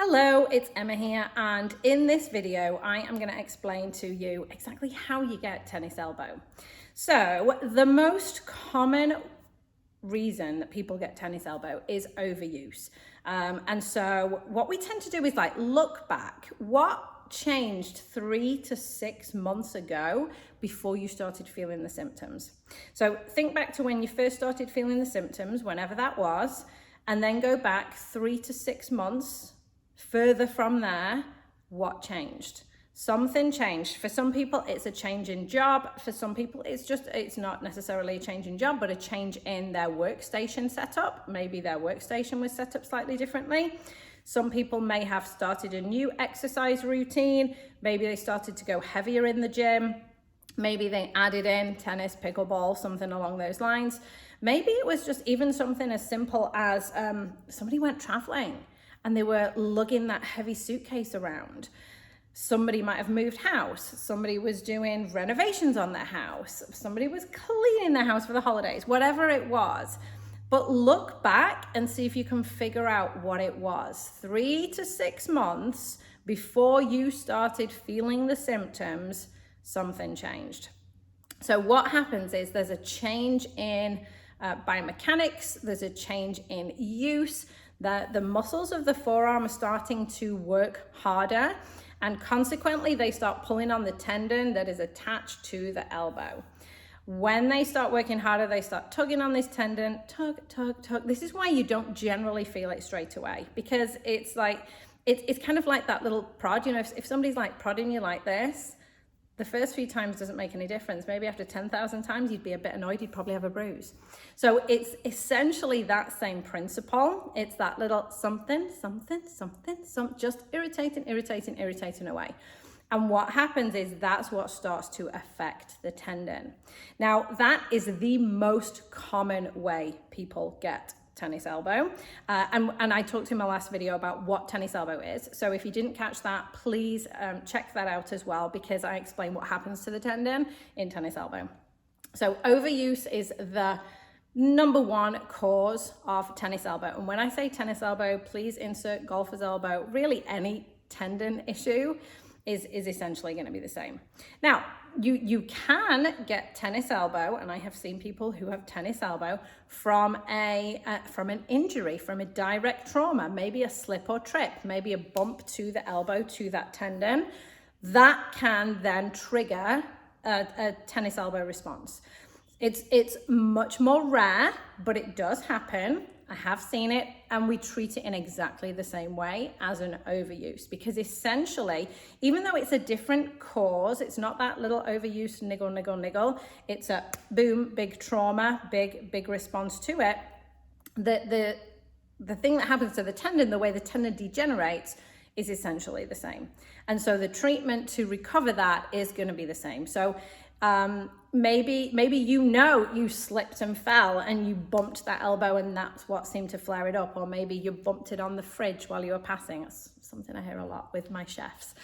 Hello, it's Emma here, and in this video I am going to explain to you exactly how you get tennis elbow. So the most common reason that people get tennis elbow is overuse. And so what we tend to do is look back. What changed 3 to 6 months ago before you started feeling the symptoms? So think back to when you first started feeling the symptoms, whenever that was, and then go back 3 to 6 months further from there. What changed? Something changed. For some people it's a change in job. For some people it's not necessarily a change in job, but a change in their workstation setup. Maybe their workstation was set up slightly differently. Some people may have started a new exercise routine. Maybe they started to go heavier in the gym. Maybe they added in tennis, pickleball, something along those lines. Maybe it was just even something as simple as somebody went traveling and they were lugging that heavy suitcase around. Somebody might have moved house. Somebody was doing renovations on their house. Somebody was cleaning their house for the holidays, whatever it was. But look back and see if you can figure out what it was. 3 to 6 months before you started feeling the symptoms, something changed. So what happens is there's a change in biomechanics, there's a change in use, the muscles of the forearm are starting to work harder, and consequently they start pulling on the tendon that is attached to the elbow. When they start working harder, they start tugging on this tendon, tug, tug, tug. This is why you don't generally feel it straight away, because it's kind of like that little prod. You know, if somebody's like prodding you like this, the first few times doesn't make any difference. Maybe after 10,000 times, you'd be a bit annoyed. You'd probably have a bruise. So it's essentially that same principle. It's that little something, just irritating away. And what happens is that's what starts to affect the tendon. Now, that is the most common way people get tennis elbow. And I talked in my last video about what tennis elbow is. So if you didn't catch that, please check that out as well, because I explain what happens to the tendon in tennis elbow. So overuse is the number one cause of tennis elbow. And when I say tennis elbow, please insert golfer's elbow. Really, any tendon issue is essentially going to be the same. Now, you can get tennis elbow, and I have seen people who have tennis elbow from an injury, from a direct trauma, maybe a slip or trip, maybe a bump to the elbow, to that tendon. That can then trigger a tennis elbow response. It's much more rare, but it does happen. I have seen it, and we treat it in exactly the same way as an overuse, because essentially, even though it's a different cause, it's not that little overuse, niggle. It's a boom, big trauma, big response to it. The thing that happens to the tendon, the way the tendon degenerates, is essentially the same. And so the treatment to recover that is going to be the same. So maybe you slipped and fell and you bumped that elbow, and that's what seemed to flare it up. Or maybe you bumped it on the fridge while you were passing. That's something I hear a lot with my chefs.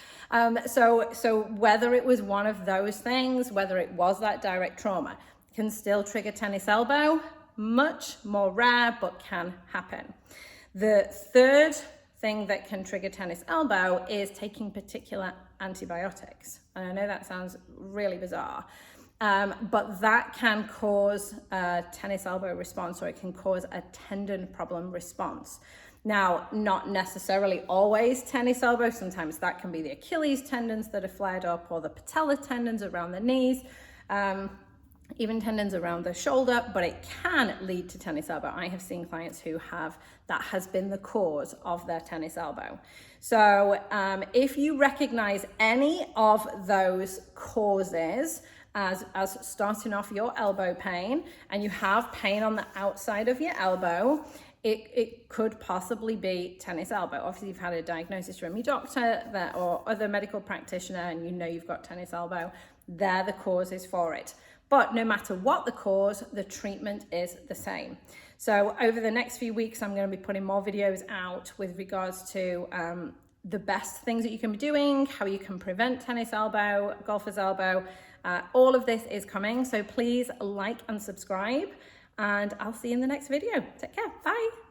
So whether it was one of those things, whether it was that direct trauma, can still trigger tennis elbow. Much more rare, but can happen. The third thing that can trigger tennis elbow is taking particular antibiotics. And I know that sounds really bizarre, but that can cause a tennis elbow response, or it can cause a tendon problem response. Now, not necessarily always tennis elbow. Sometimes that can be the Achilles tendons that are flared up, or the patella tendons around the knees, even tendons around the shoulder, but it can lead to tennis elbow. I have seen clients who that has been the cause of their tennis elbow. So if you recognize any of those causes as starting off your elbow pain, and you have pain on the outside of your elbow, it could possibly be tennis elbow. Obviously, you've had a diagnosis from your doctor or other medical practitioner, and you know you've got tennis elbow. They're the causes for it. But no matter what the cause, the treatment is the same. So over the next few weeks, I'm going to be putting more videos out with regards to the best things that you can be doing, how you can prevent tennis elbow, golfer's elbow. All of this is coming. So please like and subscribe, and I'll see you in the next video. Take care. Bye.